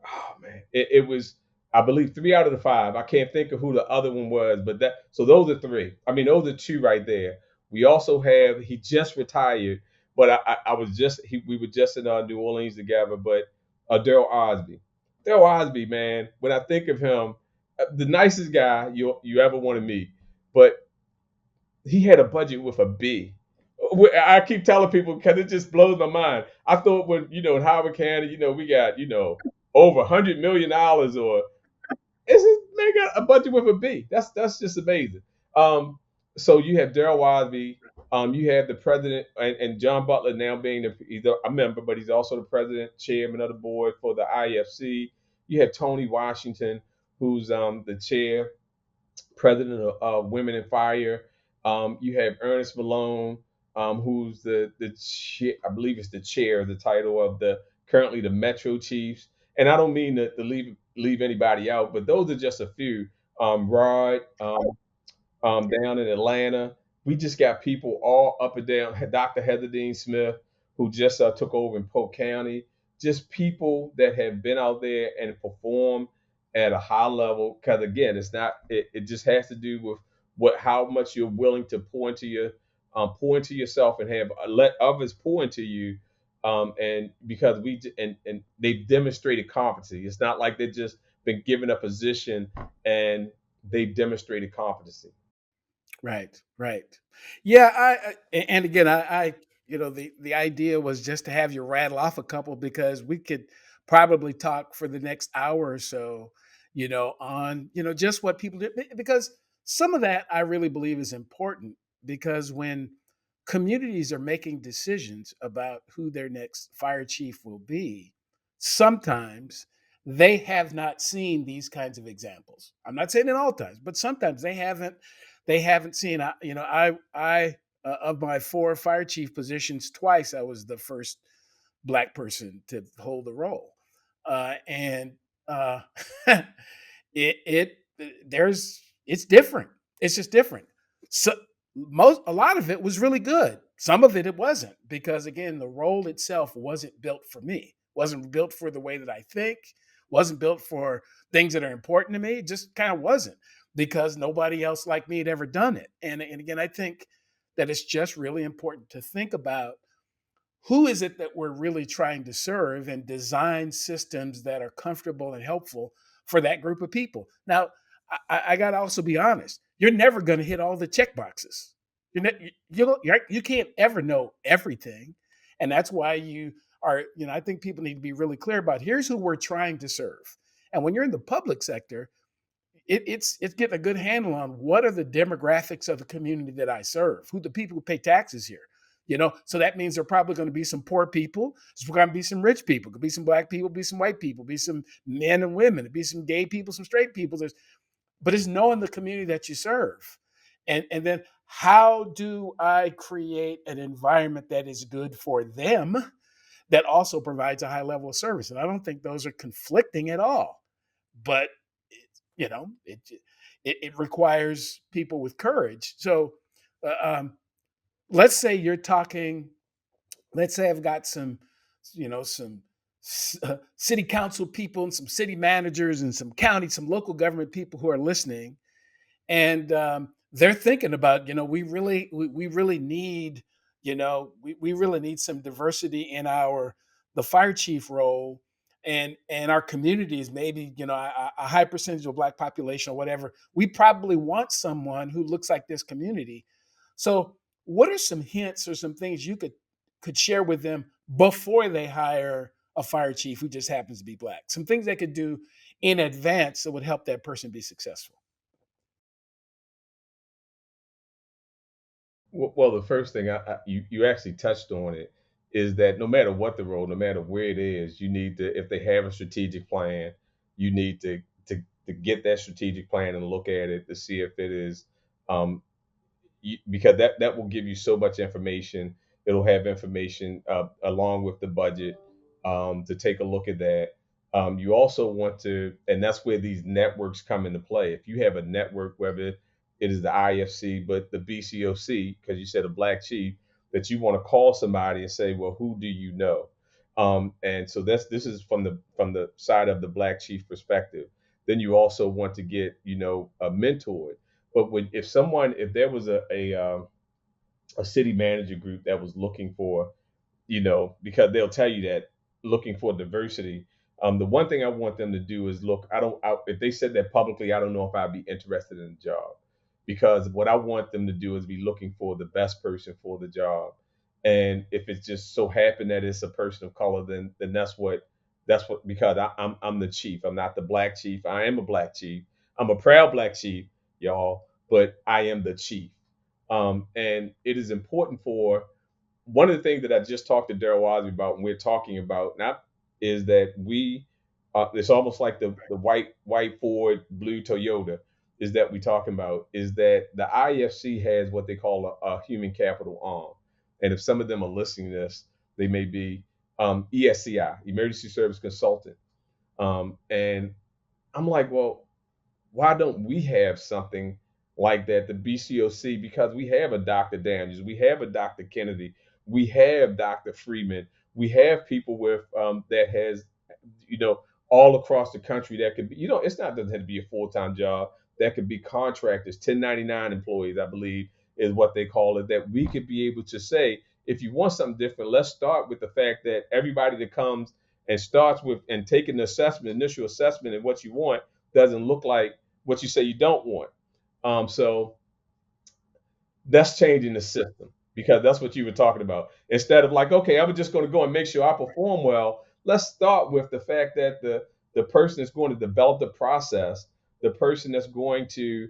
Oh man, it was, I believe, three out of the five. I can't think of who the other one was, but those are three. I mean, those are two right there. We also have, he just retired, but we were just in New Orleans together. But Daryl Osby, man, when I think of him, the nicest guy you ever want to meet, but he had a budget with a B. I keep telling people because it just blows my mind. I thought when in Howard County, we got over $100 million, or they got a budget with a B. That's just amazing. So you have Daryl Wasby, you have the president, and John Butler now being he's a member, but he's also the president, chairman of the board for the IFC. You have Tony Washington, who's the chair president of Women in Fire. You have Ernest Malone, who's the chair, I believe it's the chair, the title of the currently the Metro Chiefs. And I don't mean to leave anybody out, but those are just a few. Rod, down in Atlanta. We just got people all up and down. Dr. Heather Dean Smith, who just took over in Polk County. Just people that have been out there and performed at a high level. Because again, it's not. It just has to do with how much you're willing to pour into yourself, and have let others pour into you. And because and they've demonstrated competency. It's not like they've just been given a position and they've demonstrated competency. Right. Yeah, and again, I the idea was just to have you rattle off a couple, because we could probably talk for the next hour or so, on, just what people do. Because some of that I really believe is important, because when communities are making decisions about who their next fire chief will be, sometimes they have not seen these kinds of examples. I'm not saying in all times, but sometimes they haven't seen. I of my 4 fire chief positions, twice I was the first Black person to hold the role, and uh, there's it's different. It's just different. So a lot of it was really good. Some of it wasn't, because again, the role itself wasn't built for me. Wasn't built for the way that I think. Wasn't built for things that are important to me. It just kind of wasn't, because nobody else like me had ever done it. And again, I think that it's just really important to think about who is it that we're really trying to serve, and design systems that are comfortable and helpful for that group of people. Now, I got to also be honest. You're never going to hit all the check boxes. You can't ever know everything, and that's why you are. I think people need to be really clear about, here's who we're trying to serve. And when you're in the public sector, it's getting a good handle on what are the demographics of the community that I serve, who the people who pay taxes here. So that means there are probably going to be some poor people. There's going to be some rich people. Could be some Black people, be some white people, be some men and women, be some gay people, some straight people. But it's knowing the community that you serve, and then how do I create an environment that is good for them, that also provides a high level of service. And I don't think those are conflicting at all. But you know, it requires people with courage. So let's say you're talking. Let's say I've got some city council people and some city managers and some county, some local government people who are listening, and they're thinking about, we really need, we really need some diversity in the fire chief role, and our communities, maybe, a high percentage of Black population or whatever. We probably want someone who looks like this community. So what are some hints or some things you could share with them before they hire a fire chief who just happens to be Black? Some things they could do in advance that would help that person be successful. Well, the first thing you actually touched on it is that no matter what the role, no matter where it is, you need to, if they have a strategic plan, you need to get that strategic plan and look at it to see if it is, um, because that will give you so much information. It'll have information along with the budget, to take a look at that. You also want to, and that's where these networks come into play. If you have a network, whether it is the IFC, but the BCOC, because you said a Black chief, that you want to call somebody and say, well, who do you know? And so this is from the side of the Black chief perspective. Then you also want to get, a mentor. But if there was a city manager group that was looking for, because they'll tell you that, looking for diversity. The one thing I want them to do is look. If they said that publicly, I don't know if I'd be interested in the job, because what I want them to do is be looking for the best person for the job. And if it's just so happen that it's a person of color, then that's what because I'm the chief. I'm not the Black chief. I am a Black chief. I'm a proud Black chief, y'all, but I am the chief. And it is important for one of the things that I just talked to Daryl Osby about, and we're talking about now, is that it's almost like the white Ford, blue Toyota, is that we talking about, is that the IFC has what they call a human capital arm. And if some of them are listening to this, they may be ESCI, Emergency Service Consultant. And I'm like, well, why don't we have something like that, the BCOC? Because we have a Dr. Daniels, we have a Dr. Kennedy, we have Dr. Freeman, we have people with that has, you know, all across the country that could be, it's not doesn't have to be a full-time job. That could be contractors, 1099 employees, I believe is what they call it, that we could be able to say, if you want something different, let's start with the fact that everybody that comes and starts with and taking the assessment, initial assessment, and what you want doesn't look like what you say you don't want. So that's changing the system, because that's what you were talking about. Instead of like, okay, I'm just going to go and make sure I perform well, let's start with the fact that the person that's going to develop the process, the person that's going to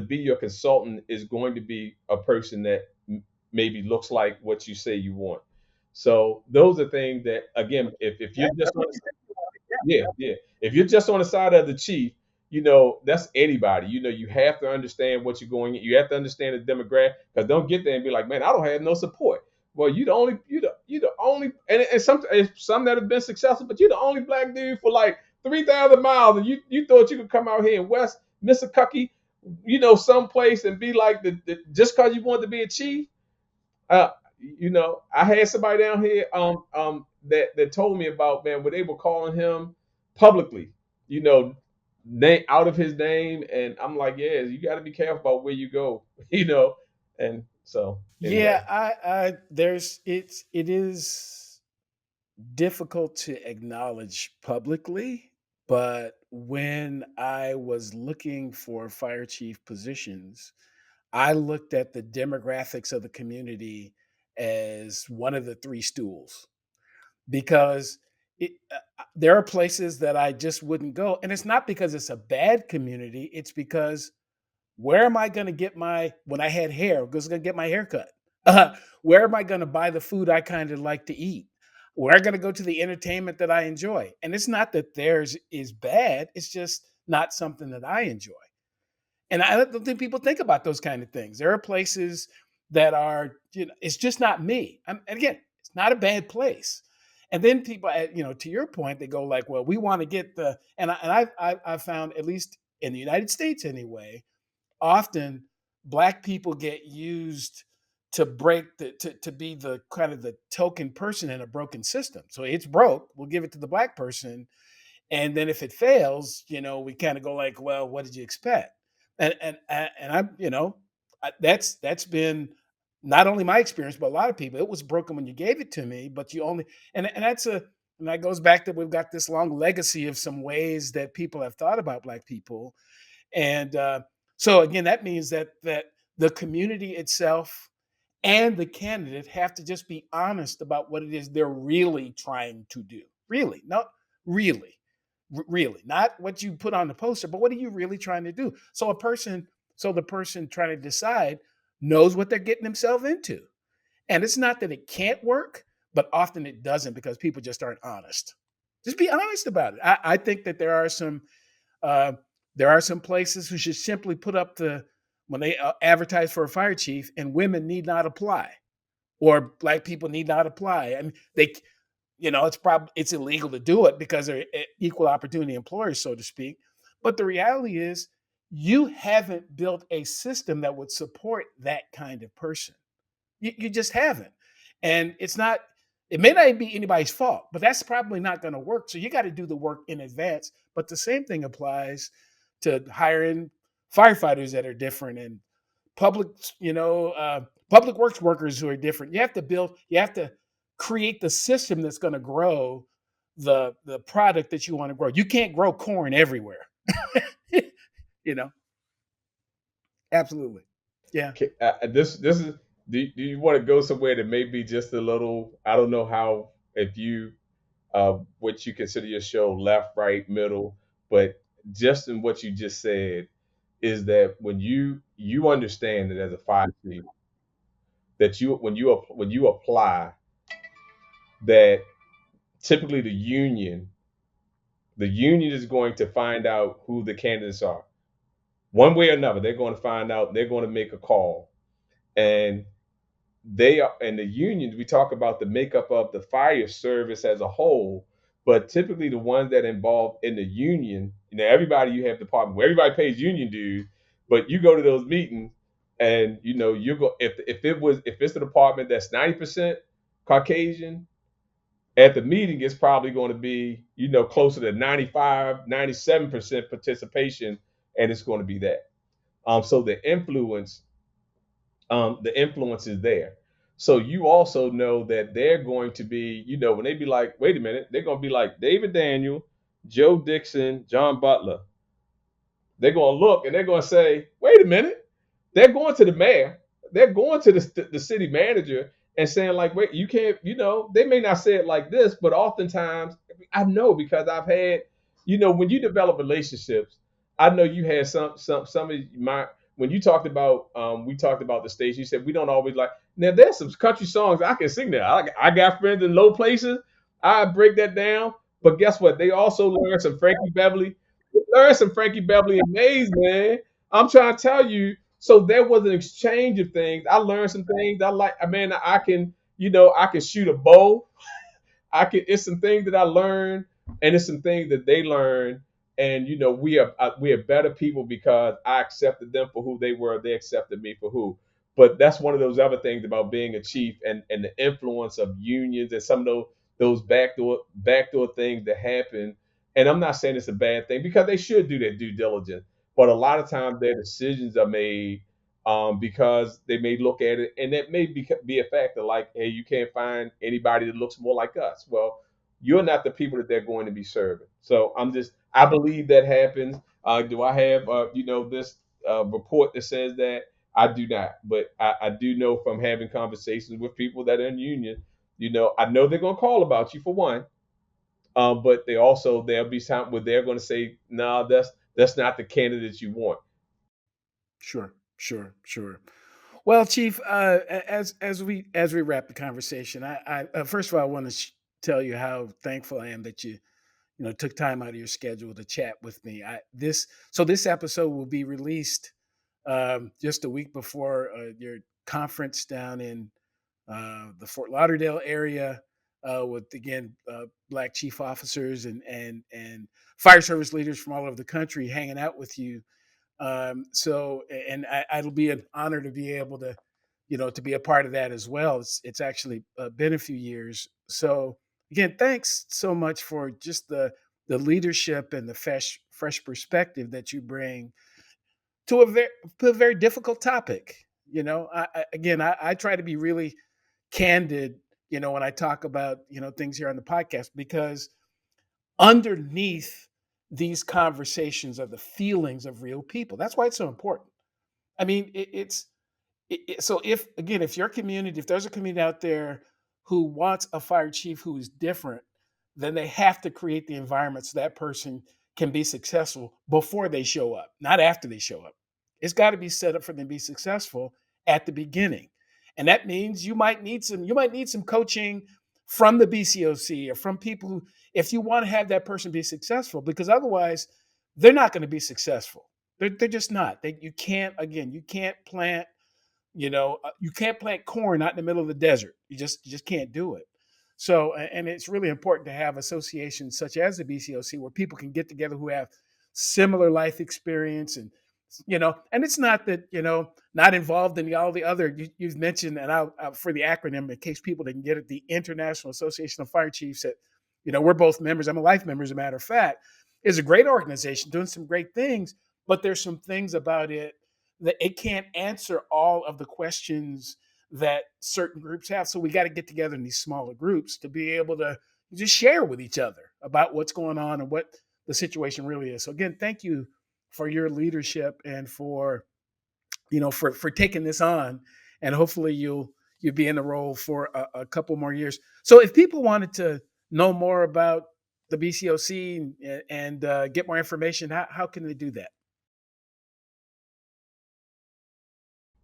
be your consultant is going to be a person that maybe looks like what you say you want. So those are things that, again, if you're just on yeah, yeah. If you're just on the side of the chief, that's anybody. You have to understand what you're going in. You have to understand the demographic, because don't get there and be like, man, I don't have no support. Well, you the only, and some that have been successful, but you're the only black dude for like 3,000 miles, and you thought you could come out here in West Mississippi, someplace and be like just because you want to be a chief. uh, I had somebody down here that told me about, man, where they were calling him publicly, name out of his name, and I'm like, yeah, you got to be careful about where you go, and so anyway. Yeah, it is difficult to acknowledge publicly, but when I was looking for fire chief positions, I looked at the demographics of the community as one of the three stools, because there are places that I just wouldn't go. And it's not because it's a bad community, it's because where am I going to get when I had hair, I was going to get my hair cut. Where am I going to buy the food I kind of like to eat? Where am I going to go to the entertainment that I enjoy? And it's not that theirs is bad, it's just not something that I enjoy. And I don't think people think about those kind of things. There are places that are, it's just not me. And again, it's not a bad place. And then people, to your point, they go like, well, we want to get I've found, at least in the United States anyway, often black people get used to to be the kind of the token person in a broken system. So it's broke, we'll give it to the black person, and then if it fails, we kind of go like, well, what did you expect? And I'm, that's been not only my experience, but a lot of people. It was broken when you gave it to me, but you only and that goes back to, we've got this long legacy of some ways that people have thought about black people. And so again, that means that the community itself and the candidate have to just be honest about what it is they're really trying to do. Really, not really, really, not what you put on the poster, but what are you really trying to do? So the person trying to decide knows what they're getting themselves into. And it's not that it can't work, but often it doesn't, because people just aren't honest. Just be honest about it. I think that uh, there are some places who should simply put up when they advertise for a fire chief, and women need not apply, or black people need not apply. I mean, it's illegal to do it because they're equal opportunity employers, so to speak. But the reality is, you haven't built a system that would support that kind of person. You just haven't. And it may not be anybody's fault, but that's probably not going to work. So you got to do the work in advance. But the same thing applies to hiring firefighters that are different, and public, public works workers who are different. You have to create the system that's going to grow the product that you want to grow. You can't grow corn everywhere. you know, Absolutely. Yeah. This is. Do you want to go somewhere that may be just a little? I don't know how, if you what you consider your show, left, right, middle, but just in what you just said, is that when you understand that as a fire chief, that when you apply, that typically the union is going to find out who the candidates are, one way or another. They're going to find out. They're going to make a call, and they are, and the unions, we talk about the makeup of the fire service as a whole, but typically the ones that involve in the union, everybody, you have department where everybody pays union dues, but you go to those meetings, and you go, if it's the department that's 90% Caucasian, at the meeting it's probably going to be closer to 95, 97% participation, and it's going to be that. So the influence is there. So you also know that they're going to be, when they be like, wait a minute, they're going to be like David Daniel, Joe Dixon, John Butler. They're going to look and they're going to say, wait a minute, they're going to the mayor, they're going to the city manager, and saying like, wait, you can't, they may not say it like this, but oftentimes I know because I've had, when you develop relationships, I know you had some of my when you talked about we talked about the stage, you said we don't always like. Now there's some country songs I can sing there. I got friends in low places. I break that down. But guess what? They also learned some Frankie Beverly. Learn some Frankie Beverly and Mays, man. I'm trying to tell you. So there was an exchange of things. I learned some things. I like. I mean, I can, I can shoot a bow. It's some things that I learned, and it's some things that they learned, and we are better people because I accepted them for who they were. They accepted me for who. But that's one of those other things about being a chief and the influence of unions and some of those backdoor things that happen. And I'm not saying it's a bad thing because they should do their due diligence. But a lot of times their decisions are made because they may look at it, and that may be a factor like, hey, you can't find anybody that looks more like us. Well, you're not the people that they're going to be serving. So I believe that happens. Do I have, this report that says that? I do not, but I do know from having conversations with people that are in union, I know they're going to call about you for one, but there'll be time where they're going to say, no, that's not the candidate you want. Sure, sure, sure. Well, Chief, as we wrap the conversation, I first of all I want to tell you how thankful I am that you took time out of your schedule to chat with me. This episode will be released just a week before your conference down in the Fort Lauderdale area with again Black chief officers and fire service leaders from all over the country hanging out with you. It'll be an honor to be able to, to be a part of that as well. It's actually been a few years. So again, thanks so much for just the leadership and the fresh perspective that you bring to a very difficult topic. I try to be really candid, when I talk about, things here on the podcast, because underneath these conversations are the feelings of real people. That's why it's so important. I mean, so if your community, if there's a community out there who wants a fire chief who is different, then they have to create the environment so that person can be successful before they show up, not after they show up. It's got to be set up for them to be successful at the beginning. And that means you might need some coaching from the BCOC or from people who, if you want to have that person be successful, because otherwise they're not going to be successful. They're just not. You can't plant, you can't plant corn out in the middle of the desert. You just can't do it. So, and it's really important to have associations such as the BCOC where people can get together who have similar life experience and it's not that, not involved in all the other you've mentioned, and I'll for the acronym in case people didn't get it, the International Association of Fire Chiefs that, we're both members. I'm a life member, as a matter of fact, is a great organization doing some great things, but there's some things about it that it can't answer all of the questions that certain groups have. So we got to get together in these smaller groups to be able to just share with each other about what's going on and what the situation really is. So again, thank you for your leadership and for for taking this on, and hopefully you'll be in the role for a couple more years. So if people wanted to know more about the BCOC and get more information, how can they do that?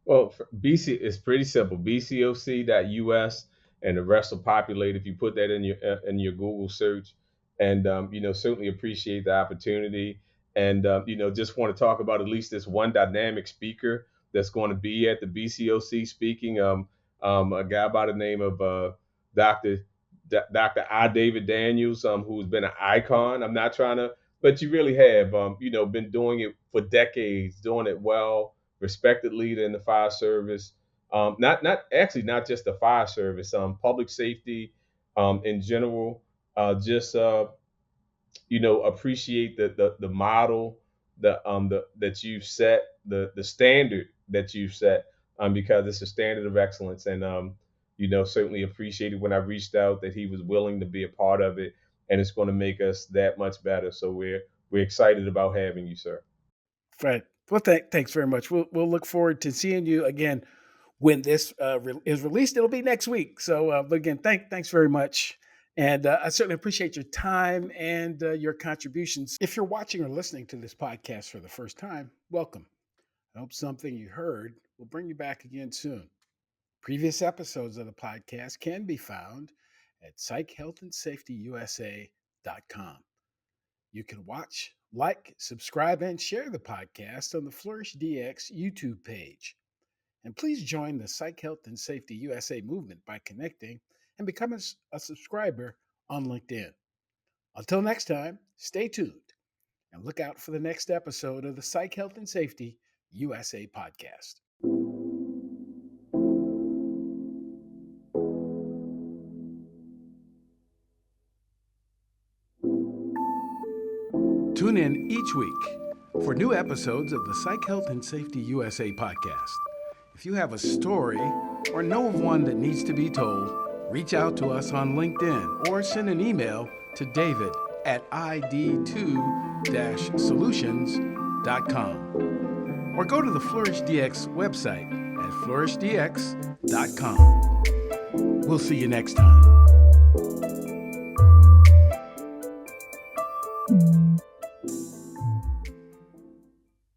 Well, for BC, it's pretty simple. BCOC.us, and the rest will populate if you put that in your Google search. And certainly appreciate the opportunity. And just want to talk about at least this one dynamic speaker that's going to be at the BCOC speaking. A guy by the name of Doctor Dr. I. David Daniels, who's been an icon. I'm not trying to, but you really have, been doing it for decades, doing it well, respected leader in the fire service. Not just the fire service, public safety, in general. Just appreciate the model, that you've set, the standard that you've set, because it's a standard of excellence. And certainly appreciated when I reached out that he was willing to be a part of it, and it's going to make us that much better. So we're excited about having you, sir. Right. Well, thanks very much. We'll look forward to seeing you again when this is released. It'll be next week. So, but again, thanks very much. And I certainly appreciate your time and your contributions. If you're watching or listening to this podcast for the first time, welcome. I hope something you heard will bring you back again soon. Previous episodes of the podcast can be found at psychhealthandsafetyusa.com. You can watch, like, subscribe, and share the podcast on the Flourish DX YouTube page. And please join the Psych Health and Safety USA movement by connecting and becoming a subscriber on LinkedIn. Until next time, stay tuned and look out for the next episode of the Psych Health and Safety USA podcast. Tune in each week for new episodes of the Psych Health and Safety USA podcast. If you have a story or know of one that needs to be told, reach out to us on LinkedIn or send an email to david@id2-solutions.com or go to the Flourish DX website at flourishdx.com. We'll see you next time.